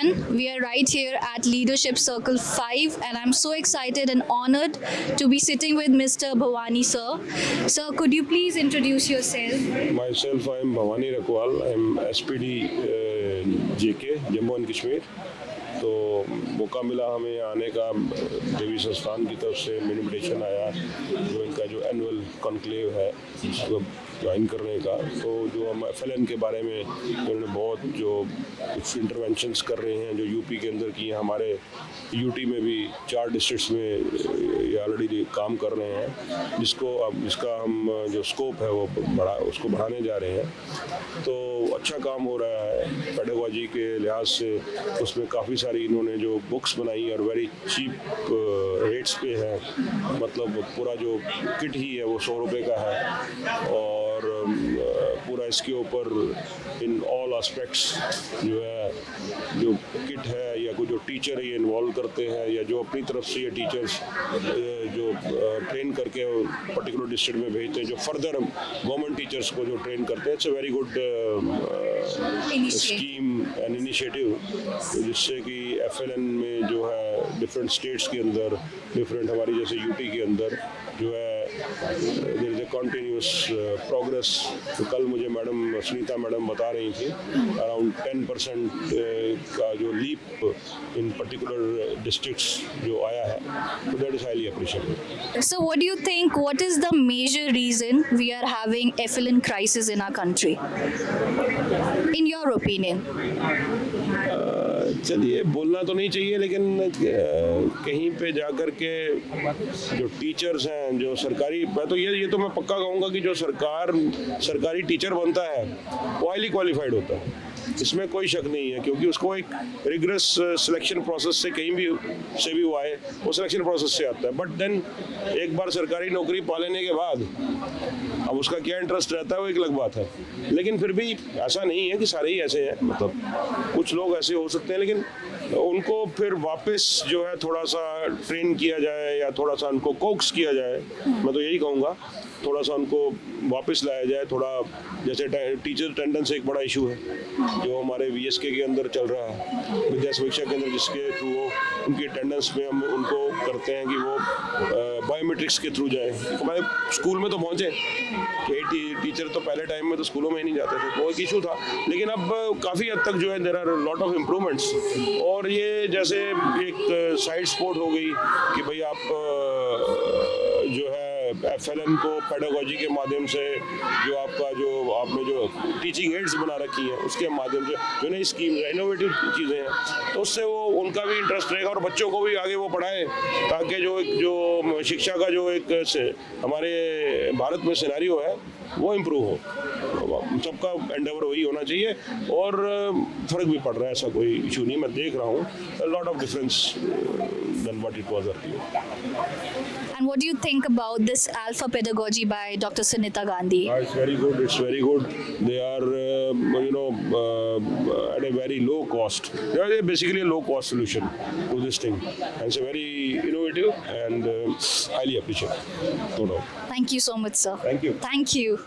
everyone. We are right here at Leadership Circle 5, and I'm so excited and honored to be sitting with Mr. Bhavani sir. Sir, could you please introduce yourself? Myself, I am Bhavani Rakwal. I am SPD JK, Jammu and Kashmir. तो मौका मिला हमें यहाँ आने का देवी संस्थान की तरफ से इन्विटेशन आया जो इनका जो एनुअल कॉन्क्लेव है उसको ज्वाइन करने का। तो जो हम FLN के बारे में उन्होंने बहुत जो कुछ इंटरवेंशंस कर रहे हैं जो यूपी के अंदर की हमारे यूटी में भी 4 डिस्ट्रिक्ट्स में ये ऑलरेडी काम कर रहे हैं, जिसको अब इसका हम जो स्कोप है वो उसको बढ़ाने जा रहे हैं। तो अच्छा काम हो रहा है पेडागोजी के लिहाज से। उसमें काफ़ी सारी इन्होंने जो बुक्स बनाई और वेरी चीप रेट्स पे है, मतलब पूरा जो किट ही है वो 100 रुपये का है और पूरा इसके ऊपर इन ऑल एस्पेक्ट्स जो है जो किट है या कोई जो टीचर ये इन्वॉल्व करते हैं या जो अपनी तरफ से ये टीचर्स जो ट्रेन करके पर्टिकुलर डिस्ट्रिक्ट में भेजते हैं, जो फर्दर गवर्नमेंट टीचर्स को जो ट्रेन करते हैं। It's a very good scheme and initiative, जिससे कि FLN में जो है डिफरेंट स्टेट्स के अंदर, डिफरेंट हमारी जैसे यूटी के अंदर जो है there is a continuous progress. तो कल मुझे मैडम सुनीता मैडम बता रही थी अराउंड 10% का जो लीप इन पर्टिकुलर डिस्ट्रिक्ट्स जो आया है, तो that is highly appreciated. So, what do you think? What is the major reason we are having FLN crisis in our country? In your opinion? चलिए, बोलना तो नहीं चाहिए, लेकिन कहीं पे जाकर के जो टीचर्स हैं जो सरकारी, मैं तो ये तो मैं पक्का कहूँगा कि जो सरकारी टीचर बनता है वो हाईली क्वालिफाइड होता है, इसमें कोई शक नहीं है, क्योंकि उसको एक रिगरस सिलेक्शन प्रोसेस से कहीं भी से भी हुआ है, वो सिलेक्शन प्रोसेस से आता है। बट देन एक बार सरकारी नौकरी पा लेने के बाद अब उसका क्या इंटरेस्ट रहता है वो एक अलग बात है। लेकिन फिर भी ऐसा नहीं है कि सारे ही ऐसे हैं, मतलब कुछ लोग ऐसे हो सकते हैं, लेकिन उनको फिर वापस जो है थोड़ा सा ट्रेन किया जाए या थोड़ा सा उनको कोक्स किया जाए, मैं तो यही कहूँगा, थोड़ा सा उनको वापस लाया जाए। थोड़ा जैसे टीचर अटेंडेंस एक बड़ा इशू है जो हमारे VSK के अंदर चल रहा है, विद्या समीक्षा के अंदर, जिसके थ्रू वो उनकी अटेंडेंस में हम उनको करते हैं कि वो बायोमेट्रिक्स के थ्रू जाए। हमारे स्कूल में तो पहुँचे कि टीचर तो पहले टाइम में तो स्कूलों में ही नहीं जाते थे, तो वो एक इशू था, लेकिन अब काफ़ी हद तक जो है there are lot of improvements. और ये जैसे एक साइड स्पोर्ट हो गई कि भाई आप जो है FLN को पेडागोजी के माध्यम से जो आपने जो टीचिंग एड्स बना रखी हैं उसके माध्यम से जो नई स्कीम इनोवेटिव चीज़ें हैं, तो उससे वो उनका भी इंटरेस्ट रहेगा और बच्चों को भी आगे वो पढ़ाएं, ताकि जो शिक्षा का जो एक हमारे भारत में सिनेरियो है वो इम्प्रूव हो। सबका एंडेवर वही होना चाहिए और फ़र्क भी पड़ रहा है, ऐसा कोई इशू नहीं। मैं देख रहा हूँ lot of difference then what it was earlier. And what do you think about this alpha pedagogy by Dr. Sunita Gandhi? It's very good. It's very good. They are, at a very low cost. They are basically a low-cost solution to this thing, and it's a very innovative and highly appreciated. No doubt. Thank you so much, sir. Thank you. Thank you.